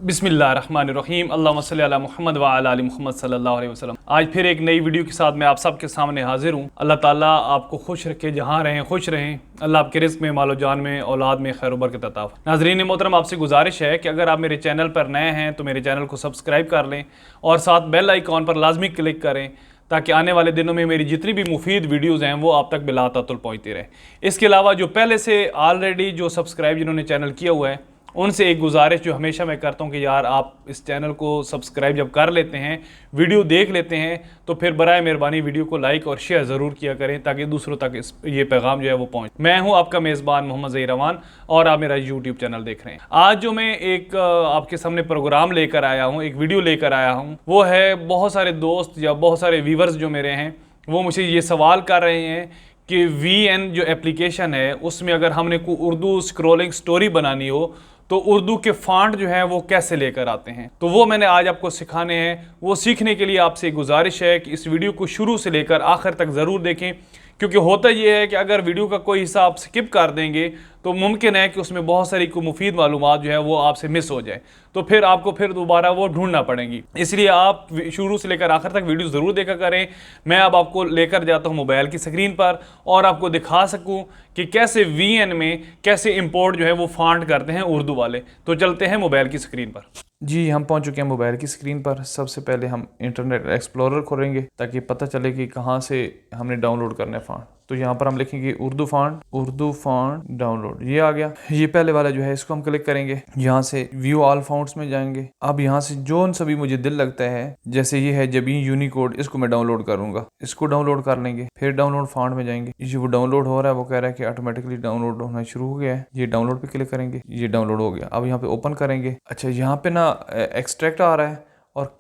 बिस्मिल्लाहिर्रहमानिर्रहीम अल्लाहुम्मा सल्ली अला मुहम्मद व अला आलि मुहम्मद सल्लल्लाहु अलैहि वसल्लम। आज फिर एक नई वीडियो के साथ मैं आप सबके सामने हाजिर हूँ। अल्लाह ताला आपको खुश रखे, जहाँ रहें खुश रहें। अल्लाह आपके रिज़्क़ में, मालो जान में, औलाद में खैर बरकत अता फरमाए। नाज़रीन मोहतरम, आपसे गुजारिश है कि अगर आप मेरे चैनल पर नए हैं तो मेरे चैनल को सब्सक्राइब कर लें और साथ बेल आइकॉन पर लाजमी क्लिक करें ताकि आने वाले दिनों में मेरी जितनी भी मुफीद वीडियोज़ हैं वो आप तक बिला तातुल पहुँचती रहे। इसके अलावा जो पहले से ऑलरेडी जो सब्सक्राइब जिन्होंने चैनल किया हुआ है उनसे एक गुजारिश जो हमेशा मैं करता हूं कि यार आप इस चैनल को सब्सक्राइब जब कर लेते हैं, वीडियो देख लेते हैं, तो फिर बराए मेहरबानी वीडियो को लाइक और शेयर ज़रूर किया करें ताकि दूसरों तक ये पैगाम जो है वो पहुंचे। मैं हूं आपका मेज़बान मोहम्मद ज़हीर रवान और आप मेरा यूट्यूब चैनल देख रहे हैं। आज जो मैं एक आपके सामने प्रोग्राम लेकर आया हूँ, एक वीडियो लेकर आया हूँ, वो है बहुत सारे दोस्त या बहुत सारे व्यूवर्स जो मेरे हैं वो मुझे ये सवाल कर रहे हैं कि VN जो एप्लीकेशन है उसमें अगर हमने कोई उर्दू स्क्रॉलिंग स्टोरी बनानी हो तो उर्दू के फ़ॉन्ट जो हैं वो कैसे लेकर आते हैं, तो वो मैंने आज आपको सिखाने हैं। वो सीखने के लिए आपसे गुजारिश है कि इस वीडियो को शुरू से लेकर आखिर तक ज़रूर देखें, क्योंकि होता ये है कि अगर वीडियो का कोई हिस्सा आप स्किप कर देंगे तो मुमकिन है कि उसमें बहुत सारी को मुफीद मालूमात जो है वो आपसे मिस हो जाए, तो फिर आपको फिर दोबारा वो ढूंढना पड़ेगी। इसलिए आप शुरू से लेकर आखिर तक वीडियो ज़रूर देखा करें। मैं अब आपको लेकर जाता हूँ मोबाइल की स्क्रीन पर और आपको दिखा सकूँ कि कैसे VN में कैसे इंपोर्ट जो है वो फ़ॉन्ट करते हैं उर्दू वाले। तो चलते हैं मोबाइल की स्क्रीन पर। जी, हम पहुंच चुके हैं मोबाइल की स्क्रीन पर। सबसे पहले हम इंटरनेट एक्सप्लोरर खोलेंगे ताकि पता चले कि कहाँ से हमने डाउनलोड करना है फ़ॉन्ट। तो यहाँ पर हम लिखेंगे उर्दू फ़ॉन्ट डाउनलोड। ये आ गया। ये पहले वाला जो है इसको हम क्लिक करेंगे। यहाँ से व्यू ऑल फ़ॉन्ट्स में जाएंगे। अब यहाँ से जो सभी मुझे दिल लगता है, जैसे ये है जबीन यूनिकोड, इसको मैं डाउनलोड करूँगा। इसको डाउनलोड कर लेंगे। फिर डाउनलोड फ़ॉन्ट में जाएंगे। ये वो डाउनलोड हो रहा है, वो कह रहा है कि ऑटोमेटिकली डाउनलोड होना शुरू हो गया है। ये डाउनलोड पे क्लिक करेंगे, ये डाउनलोड हो गया। अब यहाँ पे ओपन करेंगे। अच्छा, यहाँ पे ना एक्सट्रैक्ट आ रहा है और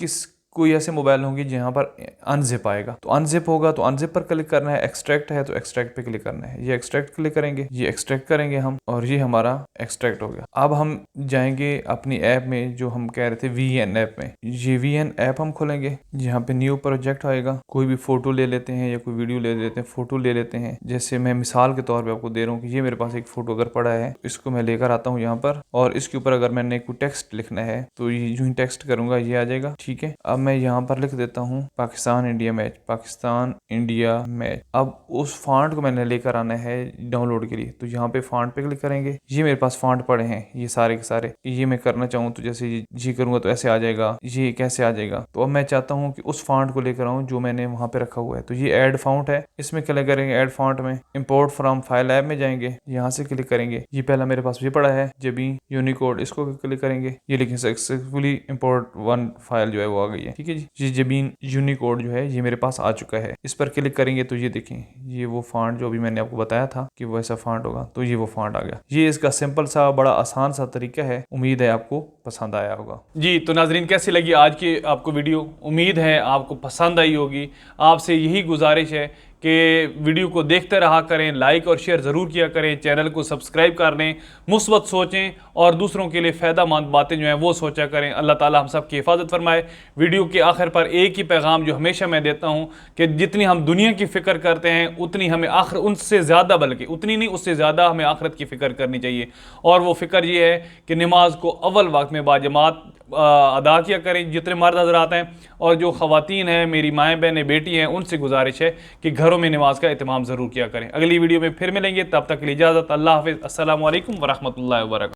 कोई ऐसे मोबाइल होंगे जहाँ पर अनजिप आएगा, तो अनजिप होगा तो अनजिप पर क्लिक करना है। एक्सट्रैक्ट है तो एक्सट्रैक्ट पे क्लिक करना है। ये एक्सट्रैक्ट क्लिक करेंगे, ये एक्सट्रैक्ट करेंगे हम और ये हमारा एक्सट्रैक्ट हो गया। अब हम जाएंगे अपनी ऐप में जो हम कह रहे थे VN ऐप में। ये VN ऐप हम खोलेंगे। यहाँ पे न्यू प्रोजेक्ट आएगा। कोई भी फोटो ले लेते हैं या कोई वीडियो ले लेते हैं। फोटो ले लेते हैं, जैसे मैं मिसाल के तौर पर आपको दे रहा हूँ कि ये मेरे पास एक फोटो अगर पड़ा है, इसको मैं लेकर आता हूँ यहाँ पर और इसके ऊपर अगर मैंने कोई टेक्स्ट लिखना है तो ये यूं ही टेक्स्ट करूंगा, ये आ जाएगा। ठीक है, अब मैं यहाँ पर लिख देता हूँ पाकिस्तान इंडिया मैच। अब उस फॉन्ट को मैंने लेकर आना है डाउनलोड के लिए, तो यहाँ पे फॉन्ट पे क्लिक करेंगे। ये मेरे पास फॉन्ट पड़े हैं ये सारे के सारे। ये मैं करना चाहूँ तो जैसे ये करूँगा तो ऐसे आ जाएगा, ये कैसे आ जाएगा। तो अब मैं चाहता हूँ कि उस फॉन्ट को लेकर आऊँ जो मैंने वहाँ पे रखा हुआ है। तो ये ऐड फॉन्ट है, इसमें क्लिक करेंगे। ऐड फॉन्ट में इम्पोर्ट फ्रॉम फाइल ऐप में जाएंगे, यहाँ से क्लिक करेंगे। ये पहला मेरे पास ये पड़ा है जबीन यूनिकोड, इसको क्लिक करेंगे। ये लिखें सक्सेसफुली इम्पोर्ट वन फाइल जो है वो आ गई है। ठीक है जी, ये जबीन यूनिकोड जो है ये मेरे पास आ चुका है। इस पर क्लिक करेंगे तो ये देखें, ये वो फॉन्ट जो अभी मैंने आपको बताया था कि वो ऐसा फॉन्ट होगा, तो ये वो फॉन्ट आ गया। ये इसका सिंपल सा बड़ा आसान सा तरीका है। उम्मीद है आपको पसंद आया होगा। जी, तो नाजरीन कैसी लगी आज की आपको वीडियो? उम्मीद है आपको पसंद आई होगी। आपसे यही गुजारिश है कि वीडियो को देखते रहा करें, लाइक और शेयर ज़रूर किया करें, चैनल को सब्सक्राइब कर लें, मुस्बत सोचें और दूसरों के लिए फ़ायदामंद बातें जो हैं वो सोचा करें। अल्लाह ताला हम सब की हिफाजत फरमाए। वीडियो के आखिर पर एक ही पैगाम जो हमेशा मैं देता हूँ कि जितनी हम दुनिया की फ़िक्र करते हैं उतनी हमें आखिर उनसे ज़्यादा, बल्कि उतनी नहीं उससे ज़्यादा हमें आखिरत की फ़िक्र करनी चाहिए। और वो फ़िक्र ये है कि नमाज को अव्वल वक्त में बाजमात अदा किया करें, जितने मर्द हज़रात हैं। और जो ख़वातीन हैं, मेरी माएँ बहनें बेटी हैं, उनसे गुजारिश है कि घरों में नमाज का एहतमाम ज़रूर किया करें। अगली वीडियो में फिर मिलेंगे, तब तक के लिए इजाज़त। अल्लाह हाफ़िज़। अस्सलामु अलैकुम व रहमतुल्लाहि व बरकातहू।